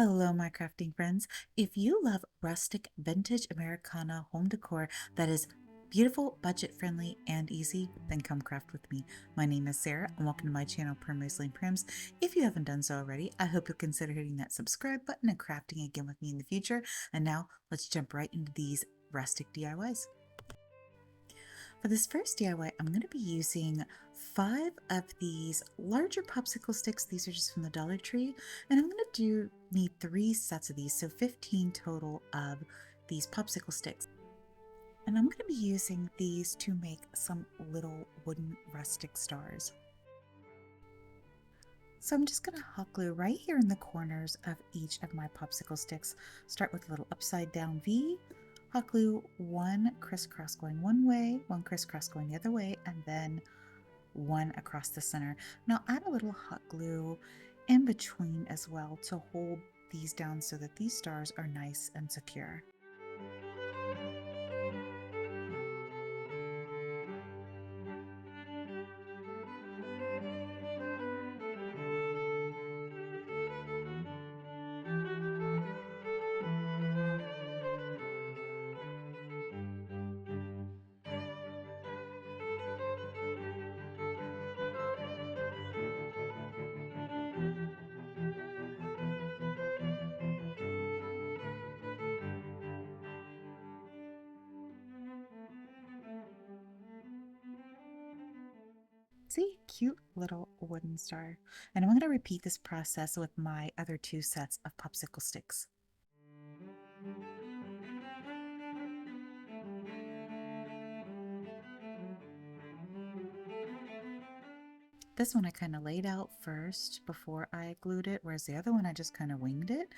Hello, my crafting friends. If you love rustic, vintage Americana home decor that is beautiful, budget friendly, and easy, then come craft with me. My name is Sarah, and welcome to my channel, Primroselaneprims. If you haven't done so already, I hope you'll consider hitting that subscribe button and crafting again with me in the future. And now, let's jump right into these rustic DIYs. For this first DIY, I'm going to be using 5 of these larger popsicle sticks. These are just from the Dollar Tree. And I'm going to need 3 sets of these, so 15 total of these popsicle sticks. And I'm going to be using these to make some little wooden rustic stars. So I'm just going to hot glue right here in the corners of each of my popsicle sticks. Start with a little upside down V, hot glue one crisscross going one way, one crisscross going the other way, and then one across the center. Now add a little hot glue in between as well to hold these down so that these stars are nice and secure. See, cute little wooden star. And I'm going to repeat this process with my other 2 sets of popsicle sticks. This one I kind of laid out first before I glued it, whereas the other one I just kind of winged it.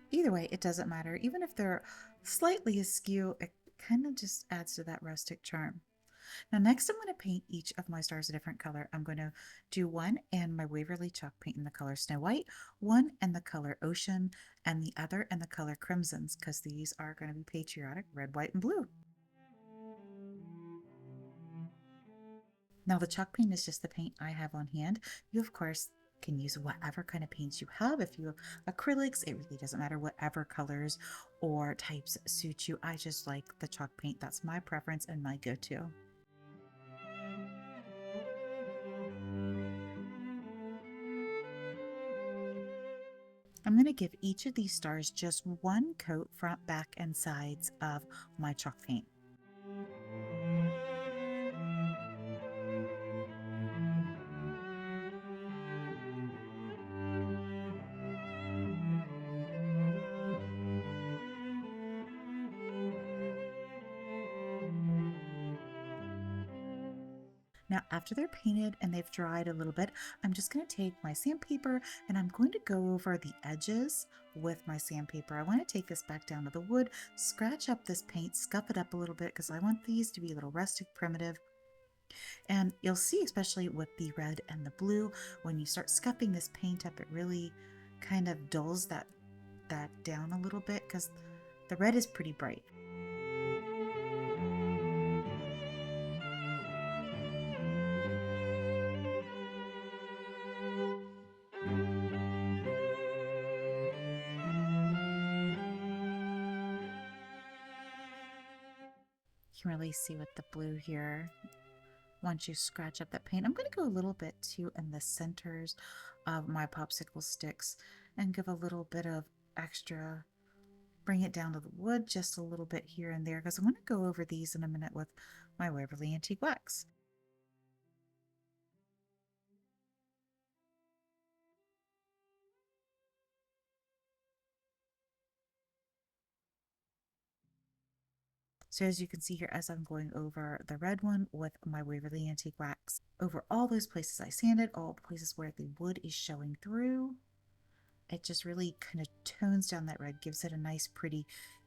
Either way, it doesn't matter. Even if they're slightly askew, it kind of just adds to that rustic charm. Now next I'm going to paint each of my stars a different color. I'm going to do one in my Waverly chalk paint in the color Snow White, one in the color Ocean, and the other in the color Crimsons, because these are going to be patriotic, red, white, and blue. Now the chalk paint is just the paint I have on hand. You of course can use whatever kind of paints you have. If you have acrylics, it really doesn't matter, whatever colors or types suit you. I just like the chalk paint. That's my preference and my go-to. I'm going to give each of these stars just one coat, front, back, and sides of my chalk paint. Now, after they're painted and they've dried a little bit, I'm just going to take my sandpaper and I'm going to go over the edges with my sandpaper. I want to take this back down to the wood, scratch up this paint, scuff it up a little bit because I want these to be a little rustic, primitive. And you'll see, especially with the red and the blue, when you start scuffing this paint up, it really kind of dulls that down a little bit because the red is pretty bright. You can really see with the blue here. Once you scratch up that paint, I'm going to go a little bit too in the centers of my popsicle sticks and give a little bit of extra, bring it down to the wood just a little bit here and there because I'm going to go over these in a minute with my Waverly Antique Wax. So as you can see here, as I'm going over the red one with my Waverly Antique Wax, over all those places I sanded, all the places where the wood is showing through, it just really kind of tones down that red, gives it a nice, pretty,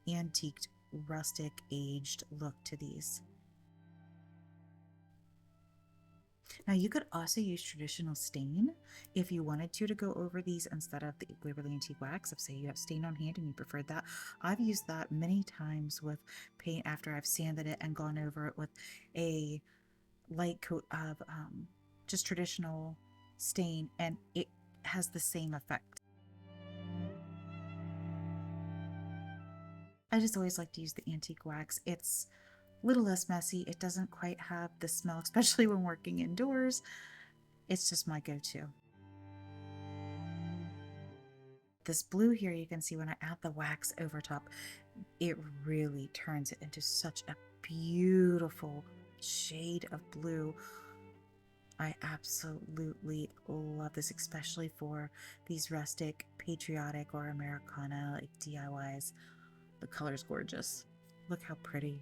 antiqued, rustic, aged look to these. Now you could also use traditional stain if you wanted to go over these instead of the Waverly Antique Wax. If say you have stain on hand and you preferred that, I've used that many times with paint after I've sanded it and gone over it with a light coat of just traditional stain, and it has the same effect. I just always like to use the antique wax. It's a little less messy. It doesn't quite have the smell, especially when working indoors. It's just my go-to. This blue here, you can see when I add the wax over top, it really turns it into such a beautiful shade of blue. I absolutely love this, especially for these rustic, patriotic, or Americana like DIYs. The color's gorgeous. Look how pretty.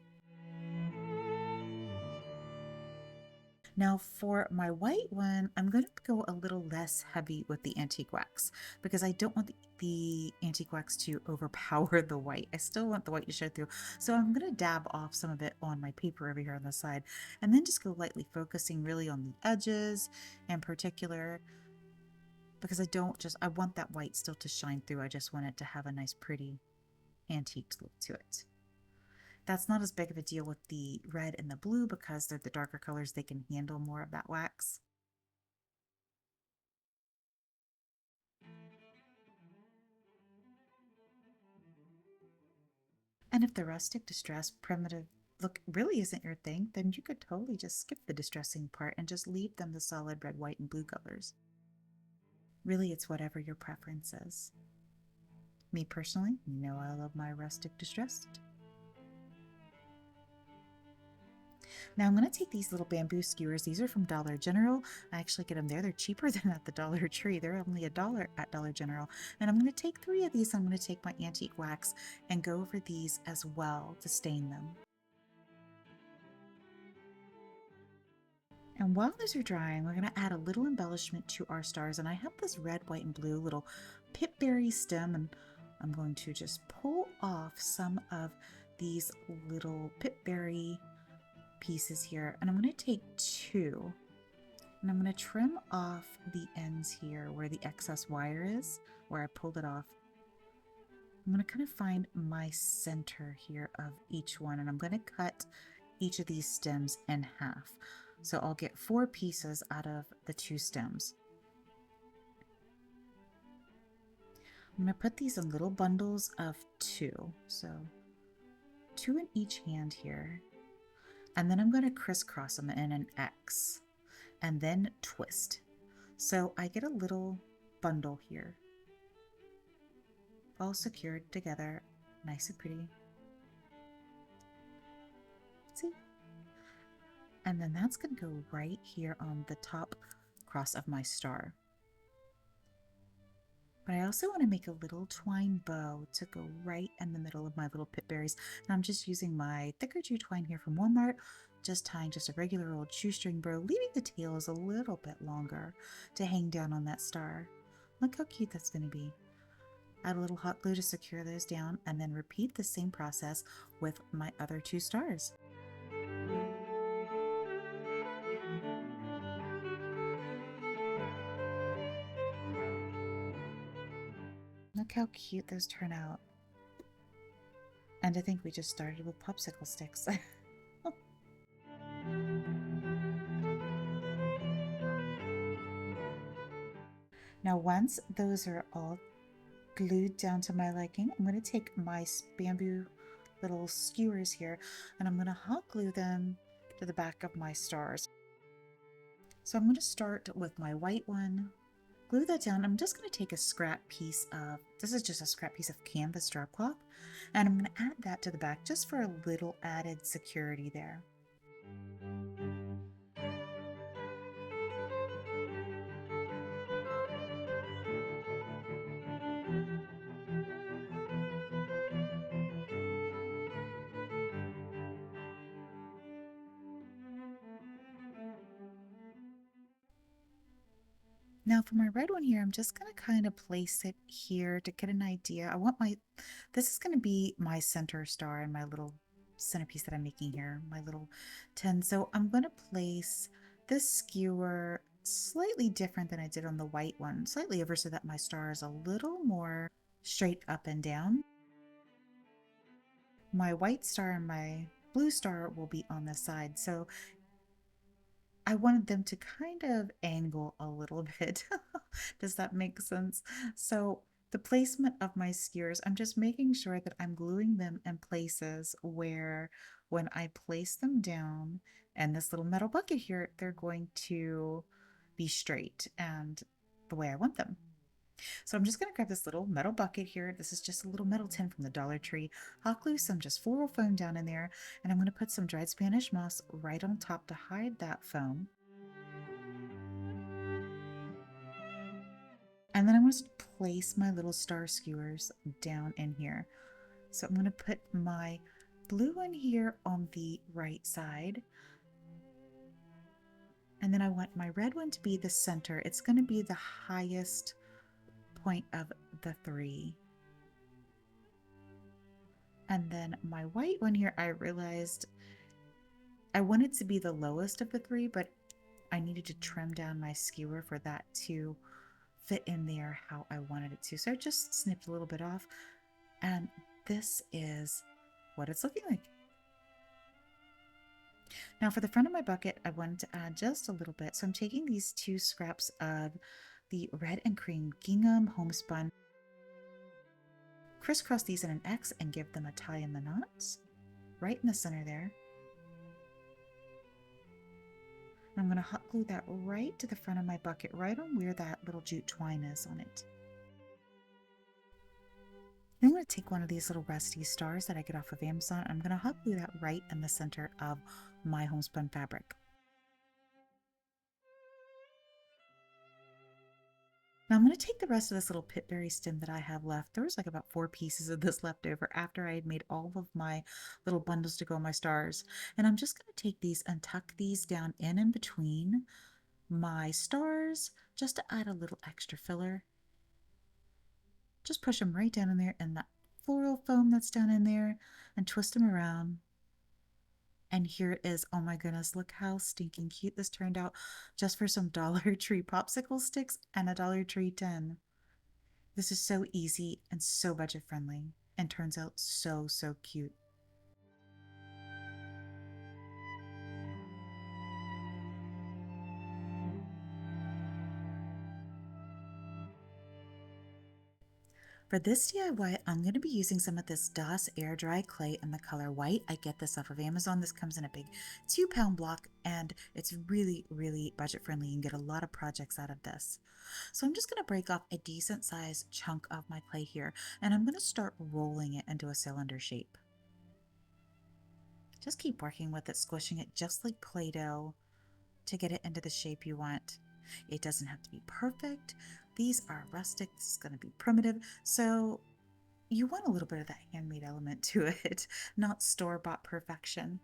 Now for my white one, I'm going to go a little less heavy with the antique wax because I don't want the antique wax to overpower the white. I still want the white to show through. So I'm going to dab off some of it on my paper over here on the side and then just go lightly focusing really on the edges in particular because I want that white still to shine through. I just want it to have a nice pretty antique look to it. That's not as big of a deal with the red and the blue because they're the darker colors. They can handle more of that wax. And if the rustic, distress, primitive look really isn't your thing, then you could totally just skip the distressing part and just leave them the solid red, white, and blue colors. Really, it's whatever your preference is. Me personally, you know I love my rustic distressed. Now I'm going to take these little bamboo skewers. These are from Dollar General. I actually get them there. They're cheaper than at the Dollar Tree. They're only $1 at Dollar General. And I'm going to take 3 of these. I'm going to take my antique wax and go over these as well to stain them. And while those are drying, we're going to add a little embellishment to our stars. And I have this red, white, and blue little pipberry stem. And I'm going to just pull off some of these little pipberry pieces here. And I'm going to take 2. And I'm going to trim off the ends here where the excess wire is, where I pulled it off. I'm going to kind of find my center here of each one. And I'm going to cut each of these stems in half. So I'll get 4 pieces out of the 2 stems. I'm going to put these in little bundles of 2. So 2 in each hand here. And then I'm going to crisscross them in an X and then twist. So I get a little bundle here, all secured together, nice and pretty. See? And then that's going to go right here on the top cross of my star. But I also want to make a little twine bow to go right in the middle of my little pip berries. And I'm just using my thicker jute twine here from Walmart, just tying just a regular old shoestring bow, leaving the tails a little bit longer to hang down on that star. Look how cute that's going to be. Add a little hot glue to secure those down and then repeat the same process with my other 2 stars. Look how cute those turn out. And I think we just started with popsicle sticks. Now once those are all glued down to my liking, I'm going to take my bamboo little skewers here and I'm going to hot glue them to the back of my stars. So I'm going to start with my white one, glue that down. I'm just going to take a scrap piece of, this is just a scrap piece of canvas drop cloth, and I'm going to add that to the back just for a little added security there. Now for my red one here, I'm just going to kind of place it here to get an idea. This is going to be my center star and my little centerpiece that I'm making here, my little tin. So I'm going to place this skewer slightly different than I did on the white one, slightly over so that my star is a little more straight up and down. My white star and my blue star will be on the side. So I wanted them to kind of angle a little bit. Does that make sense? So the placement of my skewers, I'm just making sure that I'm gluing them in places where when I place them down and this little metal bucket here, they're going to be straight and the way I want them. So I'm just going to grab this little metal bucket here. This is just a little metal tin from the Dollar Tree. Hot glue some just floral foam down in there, and I'm going to put some dried Spanish moss right on top to hide that foam. And then I'm going to place my little star skewers down in here. So I'm going to put my blue one here on the right side. And then I want my red one to be the center. It's going to be the highest point of the three. And then my white one here, I realized I wanted to be the lowest of the three, but I needed to trim down my skewer for that to fit in there how I wanted it to. So I just snipped a little bit off, and this is what it's looking like. Now for the front of my bucket, I wanted to add just a little bit. So I'm taking these 2 scraps of the red and cream gingham homespun, crisscross these in an X and give them a tie in the knots right in the center there. I'm going to hot glue that right to the front of my bucket, right on where that little jute twine is on it. Then I'm going to take one of these little rusty stars that I get off of Amazon. I'm going to hot glue that right in the center of my homespun fabric. Now I'm going to take the rest of this little pitberry stem that I have left. There was like about 4 pieces of this left over after I had made all of my little bundles to go on my stars. And I'm just going to take these and tuck these down in between my stars just to add a little extra filler. Just push them right down in there and that floral foam that's down in there and twist them around. And here it is. Oh my goodness, look how stinking cute this turned out just for some Dollar Tree popsicle sticks and a Dollar Tree tin. This is so easy and so budget friendly and turns out so, so cute. For this DIY, I'm going to be using some of this DOS air dry clay in the color white. I get this off of Amazon. This comes in a big 2-pound block and it's really, really budget friendly. You can get a lot of projects out of this. So I'm just going to break off a decent sized chunk of my clay here and I'm going to start rolling it into a cylinder shape. Just keep working with it, squishing it just like Play-Doh to get it into the shape you want. It doesn't have to be perfect. These are rustic, this is going to be primitive, so you want a little bit of that handmade element to it, not store-bought perfection.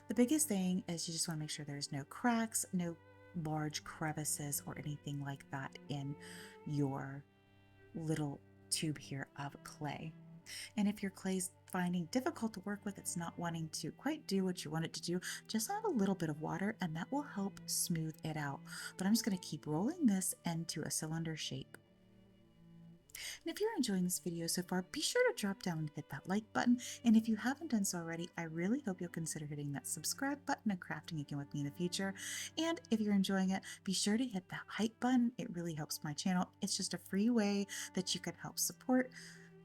The biggest thing is you just want to make sure there's no cracks, no large crevices or anything like that in your little tube here of clay. And if your clay's finding difficult to work with, it's not wanting to quite do what you want it to do, just add a little bit of water and that will help smooth it out. But I'm just going to keep rolling this into a cylinder shape. And if you're enjoying this video so far, be sure to drop down and hit that like button. And if you haven't done so already, I really hope you'll consider hitting that subscribe button and crafting again with me in the future. And if you're enjoying it, be sure to hit that hype button. It really helps my channel. It's just a free way that you can help support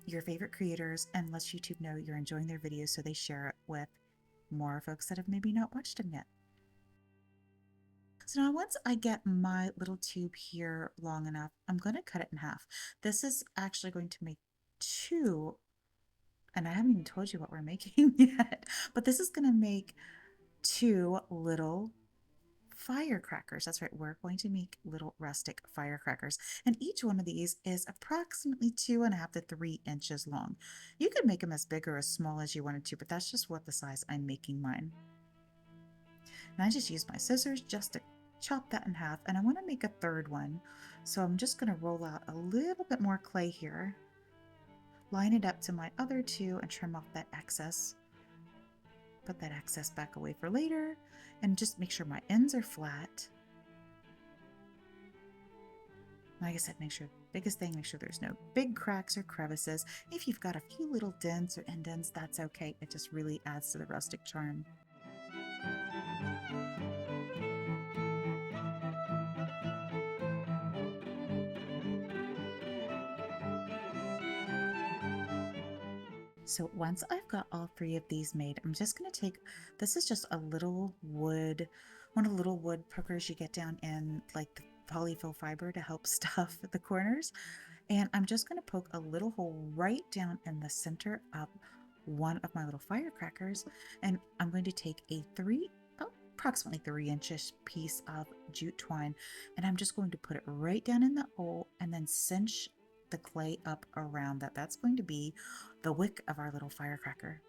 your favorite creators and lets YouTube know you're enjoying their videos so they share it with more folks that have maybe not watched them yet. So now once I get my little tube here long enough, I'm going to cut it in half. This is actually going to make 2, and I haven't even told you what we're making yet, but this is going to make 2 little firecrackers. That's right, we're going to make little rustic firecrackers. And each one of these is approximately 2.5 to 3 inches long. You could make them as big or as small as you wanted to, but that's just what the size I'm making mine. And I just used my scissors just to chop that in half, and I want to make a 3rd one. So I'm just going to roll out a little bit more clay here, line it up to my other 2 and trim off that excess. Put that excess back away for later and just make sure my ends are flat. Like I said, make sure, biggest thing, make sure there's no big cracks or crevices. If you've got a few little dents or indents, that's okay. It just really adds to the rustic charm. So once I've got all three of these made, I'm just going to take, this is just a little wood, one of the little wood pokers you get down in like the polyfill fiber to help stuff the corners. And I'm just going to poke a little hole right down in the center of one of my little firecrackers. And I'm going to take a approximately 3 inches piece of jute twine, and I'm just going to put it right down in the hole and then cinch the clay up around that. That's going to be the wick of our little firecracker.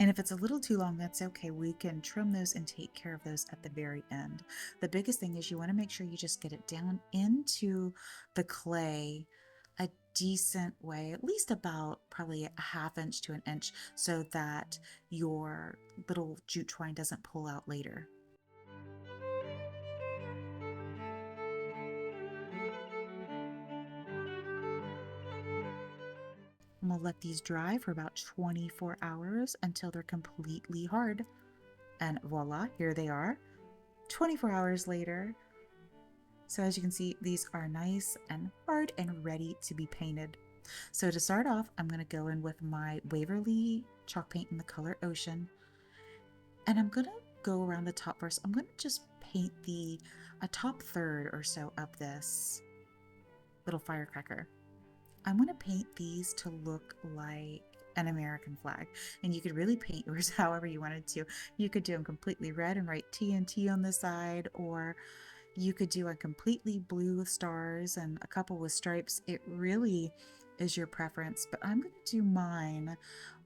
And if it's a little too long, that's okay. We can trim those and take care of those at the very end. The biggest thing is you want to make sure you just get it down into the clay a decent way, at least about probably a half inch to an inch, so that your little jute twine doesn't pull out later. I'm gonna let these dry for about 24 hours until they're completely hard. And voila, here they are 24 hours later. So as you can see, these are nice and hard and ready to be painted. So to start off, I'm going to go in with my Waverly chalk paint in the color Ocean. And I'm going to go around the top first. I'm going to just paint a top third or so of this little firecracker. I'm going to paint these to look like an American flag. And you could really paint yours however you wanted to. You could do them completely red and write TNT on the side, or you could do a completely blue with stars and a couple with stripes. It really is your preference, but I'm going to do mine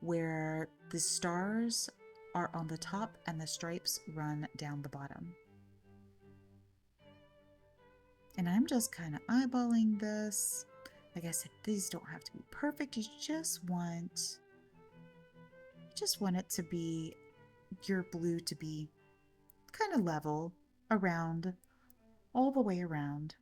where the stars are on the top and the stripes run down the bottom. And I'm just kind of eyeballing this. Like I said, these don't have to be perfect. You just want it to be your blue to be kind of level around all the way around.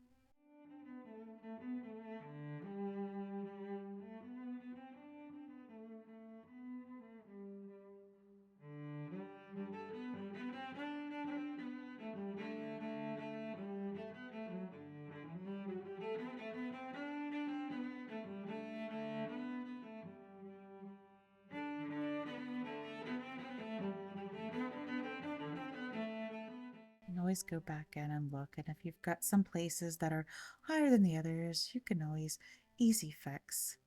You can always go back in and look, and if you've got some places that are higher than the others, you can always easy fix.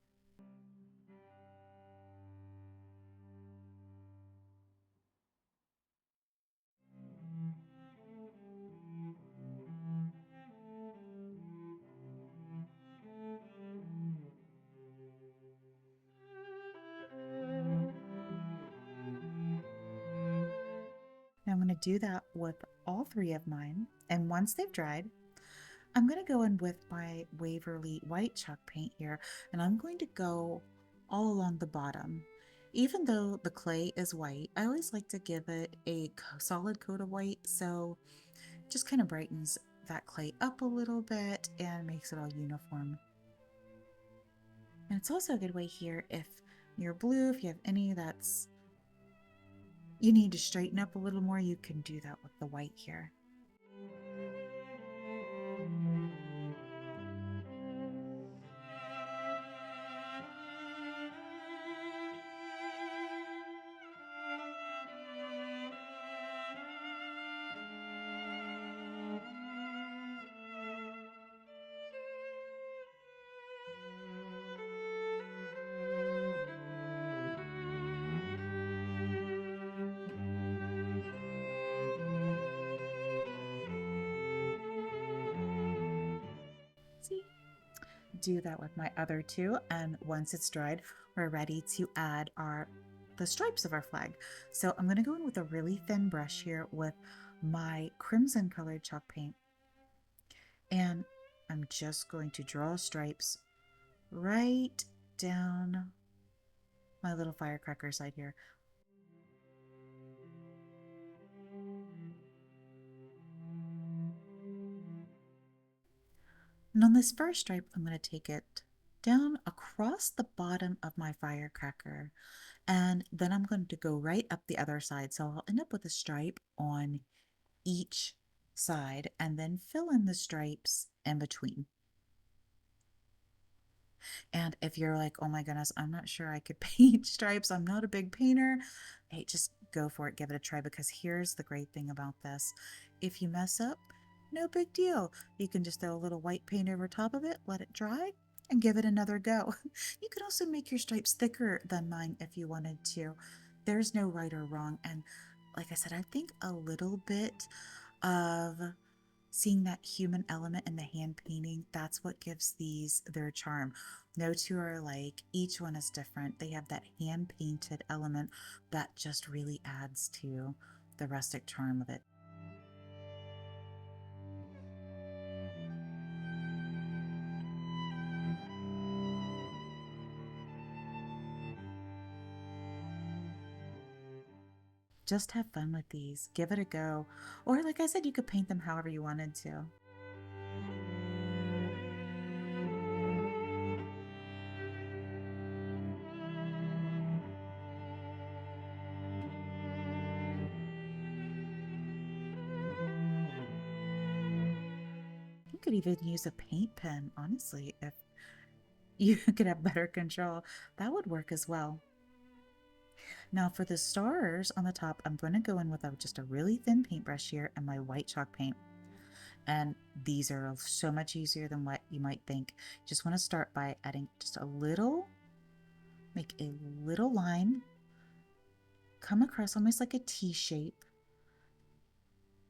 Now I'm going to do that with all three of mine, and once they've dried, I'm going to go in with my Waverly white chalk paint here, and I'm going to go all along the bottom. Even though the clay is white, I always like to give it a solid coat of white, so it just kind of brightens that clay up a little bit and makes it all uniform. And it's also a good way here if you're blue, if you have any that's you need to straighten up a little more, you can do that with the white here. See? Do that with my other two, and once it's dried, we're ready to add the stripes of our flag. So I'm going to go in with a really thin brush here with my crimson colored chalk paint, and I'm just going to draw stripes right down my little firecracker side here. And on this first stripe, I'm going to take it down across the bottom of my firecracker, and then I'm going to go right up the other side. So I'll end up with a stripe on each side and then fill in the stripes in between. And if you're like, oh my goodness, I'm not sure I could paint stripes, I'm not a big painter, hey, just go for it, give it a try, because here's the great thing about this. If you mess up, no big deal. You can just throw a little white paint over top of it, let it dry, and give it another go. You could also make your stripes thicker than mine if you wanted to. There's no right or wrong. And like I said, I think a little bit of seeing that human element in the hand painting, that's what gives these their charm. No two are alike, each one is different. They have that hand painted element that just really adds to the rustic charm of it. Just have fun with these, give it a go. Or, like I said, you could paint them however you wanted to. You could even use a paint pen, honestly, if you could have better control. That would work as well. Now for the stars on the top, I'm going to go in with just a really thin paintbrush here and my white chalk paint. And these are so much easier than what you might think. Just want to start by adding just a little, make a little line, come across almost like a T shape,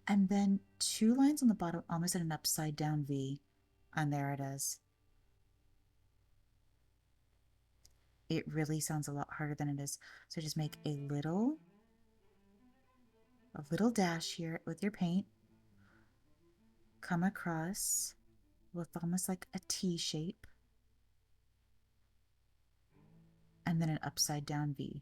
and then two lines on the bottom, almost in an upside down V. And there it is. It really sounds a lot harder than it is. So just make a little dash here with your paint, come across with almost like a T shape, and then an upside down V.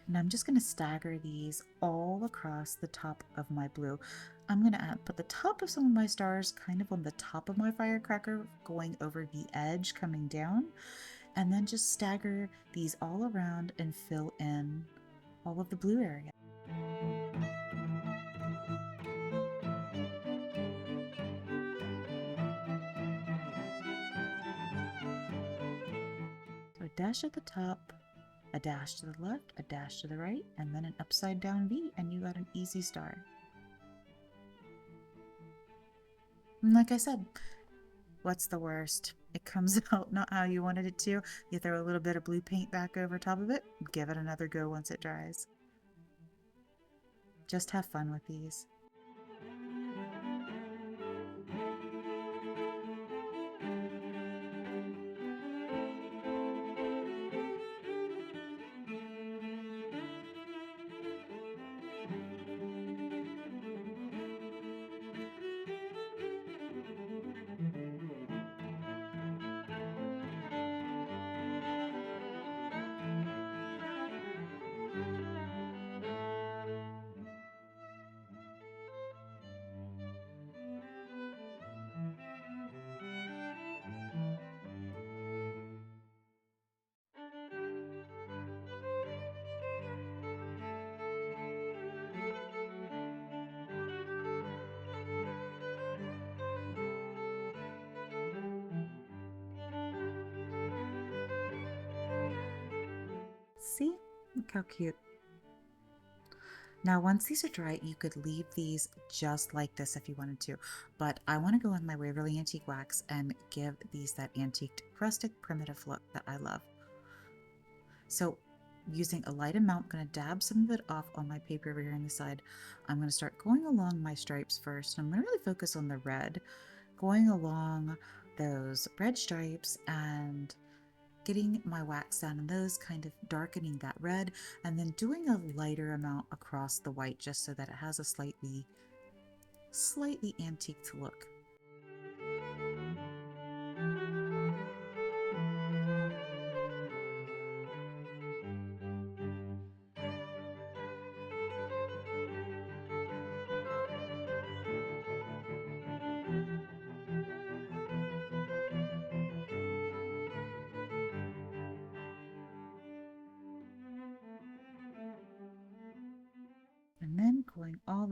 And I'm just going to stagger these all across the top of my blue. I'm going to put the top of some of my stars kind of on the top of my firecracker, going over the edge, coming down, and then just stagger these all around and fill in all of the blue area. So a dash at the top, a dash to the left, a dash to the right, and then an upside down V, and you got an easy star. And like I said, what's the worst? It comes out not how you wanted it to. You throw a little bit of blue paint back over top of it, give it another go once it dries. Just have fun with these. See? Look how cute. Now, once these are dry, you could leave these just like this if you wanted to, but I want to go in my Waverly Antique Wax and give these that antiqued, rustic, primitive look that I love. So using a light amount, I'm going to dab some of it off on my paper over here on the side. I'm going to start going along my stripes first. I'm going to really focus on the red, going along those red stripes and getting my wax down in those, kind of darkening that red, and then doing a lighter amount across the white just so that it has a slightly antiqued look.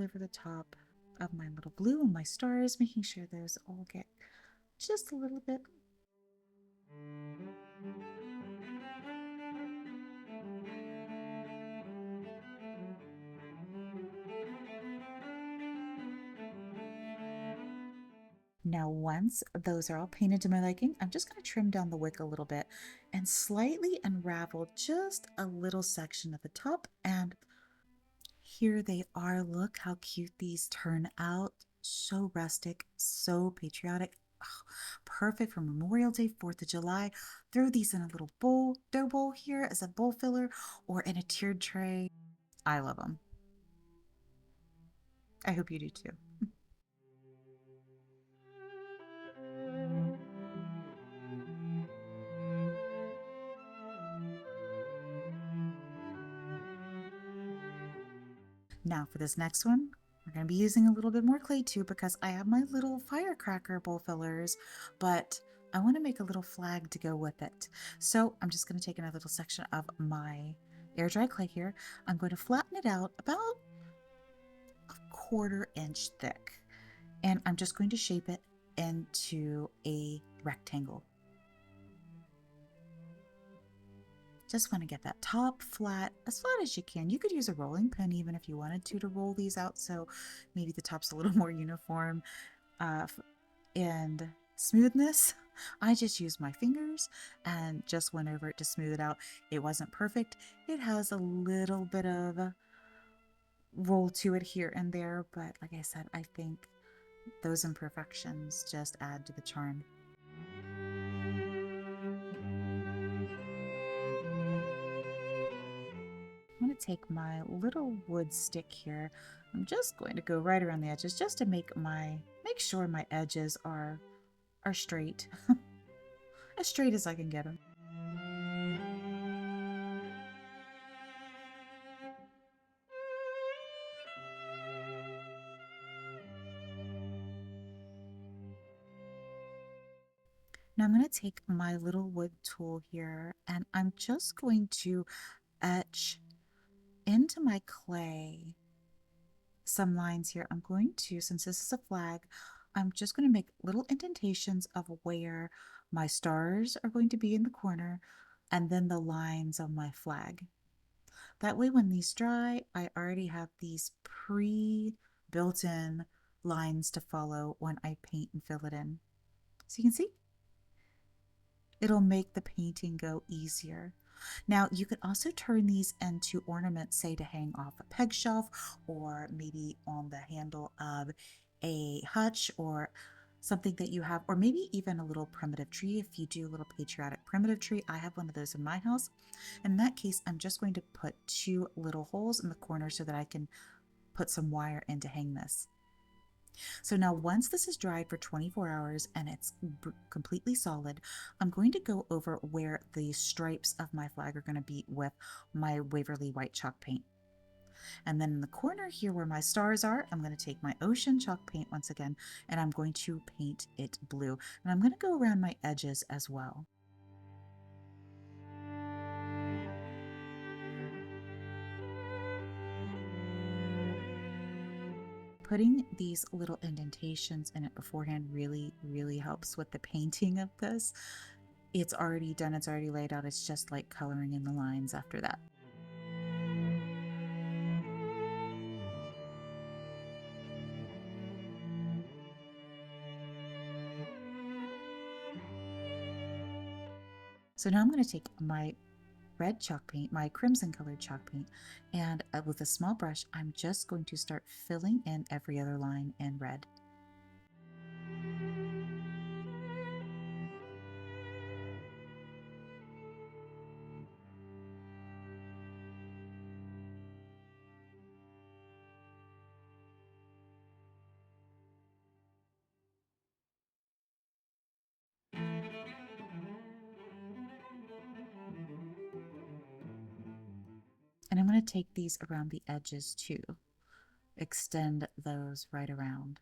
over the top of my little blue and my stars, making sure those all get just a little bit. Now, once those are all painted to my liking, I'm just going to trim down the wick a little bit and slightly unravel just a little section at the top. And here they are. Look how cute these turn out. So rustic, so patriotic. Oh, perfect for Memorial Day, 4th of July. Throw these in a little bowl, dough bowl here as a bowl filler or in a tiered tray. I love them. I hope you do too. Now for this next one, we're going to be using a little bit more clay too because I have my little firecracker bowl fillers, but I want to make a little flag to go with it. So I'm just going to take another little section of my air dry clay here. I'm going to flatten it out about a 1/4 inch thick, and I'm just going to shape it into a rectangle. Just want to get that top flat, as flat as you can. You could use a rolling pin even if you wanted to roll these out, so maybe the top's a little more uniform. And smoothness, I just used my fingers and just went over it to smooth it out. It wasn't perfect. It has a little bit of a roll to it here and there, but like I said, I think those imperfections just add to the charm. I'm going to take my little wood stick here. I'm just going to go right around the edges just to make sure my edges are straight. As straight as I can get them. Now I'm going to take my little wood tool here and I'm just going to etch into my clay some lines here. I'm going to, since this is a flag, I'm just going to make little indentations of where my stars are going to be in the corner and then the lines of my flag. That way when these dry, I already have these pre-built-in lines to follow when I paint and fill it in. So you can see, it'll make the painting go easier. Now you could also turn these into ornaments, say to hang off a peg shelf or maybe on the handle of a hutch or something that you have, or maybe even a little primitive tree. If you do a little patriotic primitive tree, I have one of those in my house. In that case, I'm just going to put 2 little holes in the corner so that I can put some wire in to hang this. So now once this is dried for 24 hours and it's completely solid, I'm going to go over where the stripes of my flag are going to be with my Waverly white chalk paint. And then in the corner here where my stars are, I'm going to take my ocean chalk paint once again, and I'm going to paint it blue. And I'm going to go around my edges as well. Putting these little indentations in it beforehand really helps with the painting of this. It's already done, it's already laid out, it's just like coloring in the lines after that. So now I'm going to take my red chalk paint, my crimson colored chalk paint, and with a small brush, I'm just going to start filling in every other line in red. And I'm going to take these around the edges too. Extend those right around.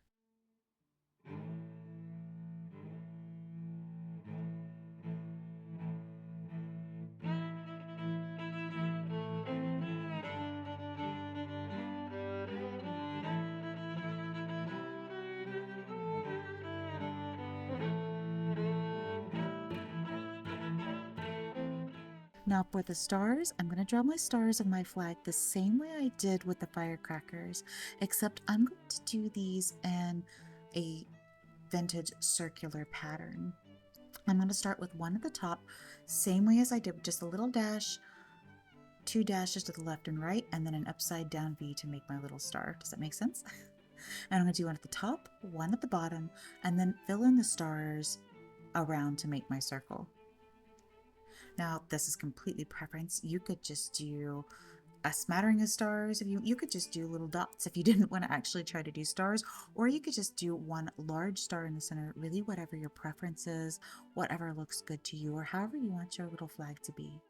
Now for the stars, I'm going to draw my stars on my flag the same way I did with the firecrackers, except I'm going to do these in a vintage circular pattern. I'm going to start with one at the top, same way as I did, just a little dash, two dashes to the left and right, and then an upside down V to make my little star. Does that make sense? And I'm going to do one at the top, one at the bottom, and then fill in the stars around to make my circle. Now, this is completely preference. You could just do a smattering of stars. If you could just do little dots if you didn't want to actually try to do stars, or you could just do one large star in the center, really whatever your preference is, whatever looks good to you, or however you want your little flag to be.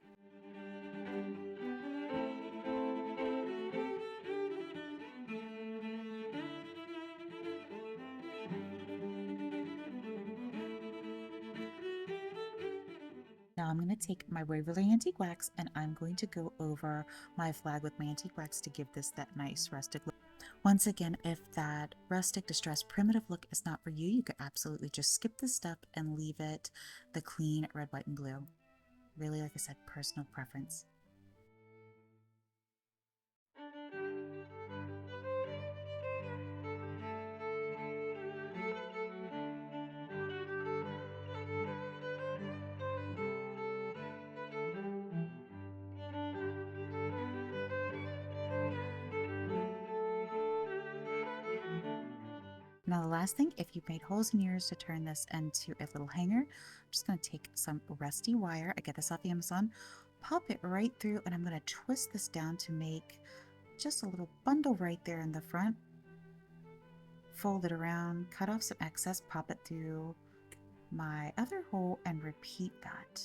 Now I'm going to take my Waverly Antique Wax and I'm going to go over my flag with my antique wax to give this that nice rustic look. Once again, if that rustic distressed primitive look is not for you, you could absolutely just skip this step and leave it the clean red, white, and blue. Really, like I said, personal preference. Now the last thing, if you've made holes in yours to turn this into a little hanger, I'm just going to take some rusty wire. I get this off Amazon, pop it right through, and I'm going to twist this down to make just a little bundle right there in the front. Fold it around, cut off some excess, pop it through my other hole, and repeat that.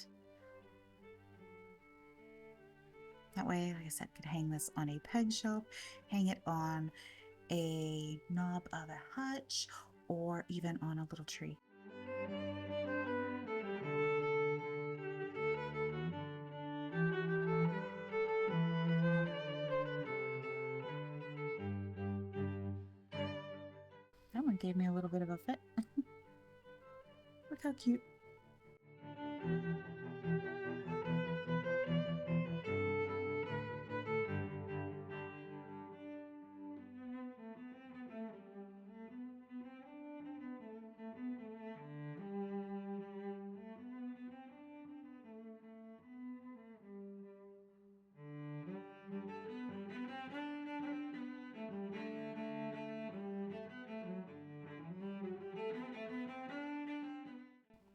That way, like I said, I could hang this on a peg shelf, hang it on a knob of a hutch, or even on a little tree. That one gave me a little bit of a fit. Look how cute.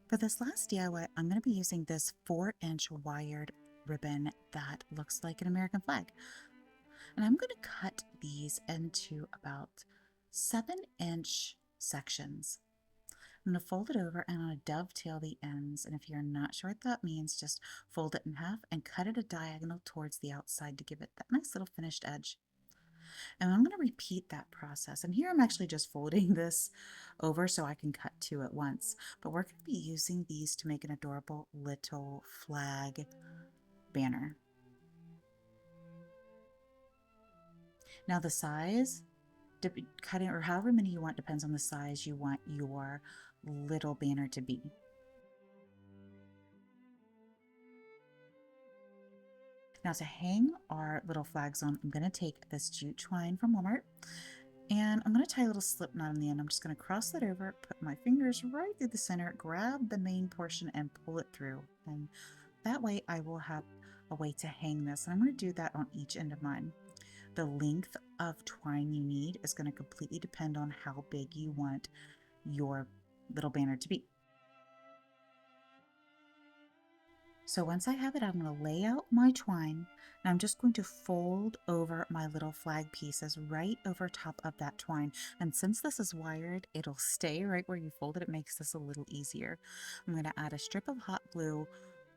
For this last DIY, I'm going to be using this 4-inch wired ribbon that looks like an American flag. And I'm going to cut these into about 7-inch sections. I'm going to fold it over and I'm going to dovetail the ends. And if you're not sure what that means, just fold it in half and cut it a diagonal towards the outside to give it that nice little finished edge. And I'm going to repeat that process. And here I'm actually just folding this over so I can cut two at once. But we're going to be using these to make an adorable little flag banner. Now the size, cutting or however many you want, depends on the size you want your little banner to be. Now to hang our little flags on, I'm going to take this jute twine from Walmart and I'm going to tie a little slip knot in the end. I'm just going to cross that over, put my fingers right through the center, grab the main portion and pull it through. And that way I will have a way to hang this. And I'm going to do that on each end of mine. The length of twine you need is going to completely depend on how big you want your little banner to be. So once I have it, I'm going to lay out my twine and I'm just going to fold over my little flag pieces right over top of that twine. And since this is wired, it'll stay right where you fold it. It makes this a little easier. I'm going to add a strip of hot glue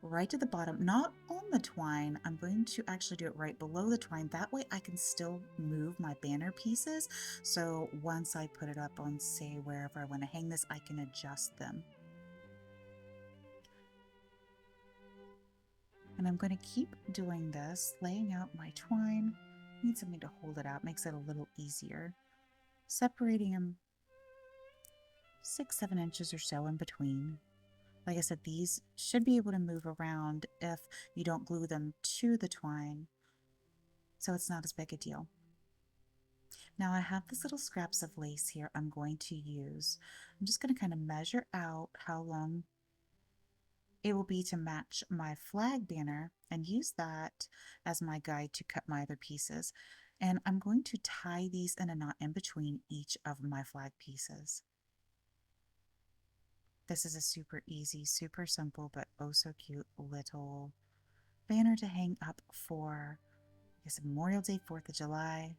right to the bottom, not on the twine. I'm going to actually do it right below the twine. That way I can still move my banner pieces. So once I put it up on, say, wherever I want to hang this, I can adjust them. And I'm going to keep doing this, laying out my twine. I need something to hold it out, makes it a little easier. Separating them 6-7 inches or so in between. Like I said, these should be able to move around if you don't glue them to the twine, so it's not as big a deal. Now I have this little scraps of lace here I'm going to use. I'm just going to kind of measure out how long it will be to match my flag banner and use that as my guide to cut my other pieces. And I'm going to tie these in a knot in between each of my flag pieces. This is a super easy, super simple, but oh so cute little banner to hang up for, I guess, Memorial Day, 4th of July.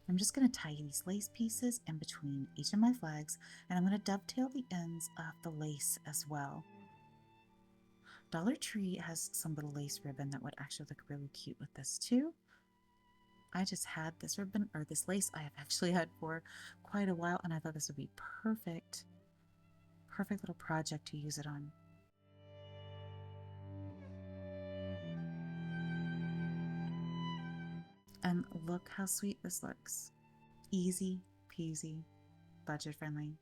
I'm just going to tie these lace pieces in between each of my flags, and I'm going to dovetail the ends of the lace as well. Dollar Tree has some little lace ribbon that would actually look really cute with this too. I just had this ribbon, or this lace I have actually had for quite a while, and I thought this would be perfect. Perfect little project to use it on. And look how sweet this looks. Easy peasy, budget friendly.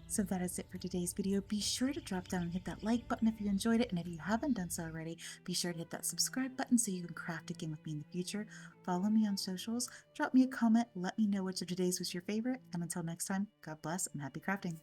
So that is it for today's video. Be sure to drop down and hit that like button if you enjoyed it, and if you haven't done so already, be sure to hit that subscribe button so you can craft again with me in the future. Follow me on socials, drop me a comment, let me know which of today's was your favorite, and until next time, God bless and happy crafting.